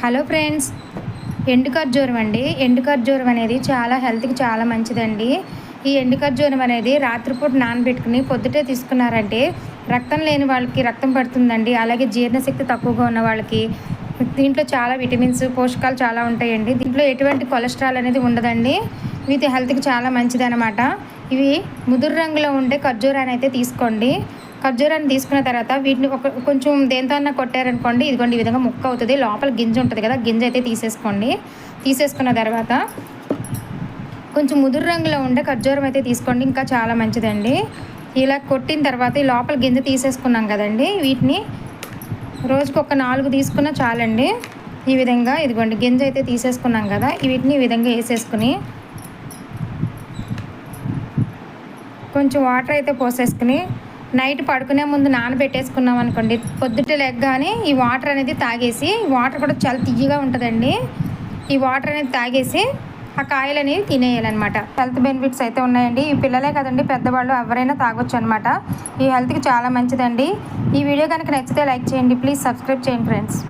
Hello friends, ఎండు ఖర్జూరం అండి. ఎండు ఖర్జూరం అనేది చాలా హెల్త్కి చాలా మంచిదండి. ఈ ఎండు ఖర్జూరం అనేది రాత్రిపూట నానబెట్టుకుని పొద్దుటే తీసుకున్నారంటే రక్తం లేని వాళ్ళకి రక్తం పడుతుందండి. అలాగే జీర్ణశక్తి తక్కువగా ఉన్న వాళ్ళకి దీంట్లో చాలా విటమిన్స్, పోషకాలు చాలా ఉంటాయండి. దీంట్లో ఎటువంటి కొలెస్ట్రాల్ అనేది ఉండదండి. ఇది హెల్త్కి చాలా మంచిది అనమాట. ఇవి ముదురు రంగులో ఉండే ఖర్జూరాన్ని అయితే తీసుకోండి. ఖర్జూరాన్ని తీసుకున్న తర్వాత వీటిని కొంచెం దేంతో అన్నా కొట్టారనుకోండి, ఇదిగోండి ఈ విధంగా ముక్క అవుతుంది. లోపల గింజ ఉంటుంది కదా, గింజ అయితే తీసేసుకోండి. తీసేసుకున్న తర్వాత కొంచెం ముదురు రంగులో ఉండే ఖర్జూరం అయితే తీసుకోండి, ఇంకా చాలా మంచిదండి. ఇలా కొట్టిన తర్వాత ఈ లోపల గింజ తీసేసుకున్నాం కదండి, వీటిని రోజుకు ఒక 4 తీసుకున్నా చాలండి. ఈ విధంగా ఇదిగోండి గింజ అయితే తీసేసుకున్నాం కదా, వీటిని ఈ విధంగా వేసేసుకుని కొంచెం వాటర్ అయితే పోసేసుకుని నైట్ పడుకునే ముందు నానబెట్టేసుకున్నాం అనుకోండి, పొద్దుటే లెగ్గానే ఈ వాటర్ అనేది తాగేసి, వాటర్ కూడా చాలా తియ్యగా ఉంటుందండి. ఈ వాటర్ అనేది తాగేసి ఆ కాయలు అనేవి తినేయాలన్నమాట. హెల్త్ బెనిఫిట్స్ అయితే ఉన్నాయండి. ఈ పిల్లలే కదండి, పెద్దవాళ్ళు ఎవరైనా తాగొచ్చు అనమాట. ఈ హెల్త్కి చాలా మంచిదండి. ఈ వీడియో కనుక నచ్చితే లైక్ చేయండి. ప్లీజ్ సబ్స్క్రైబ్ చేయండి ఫ్రెండ్స్.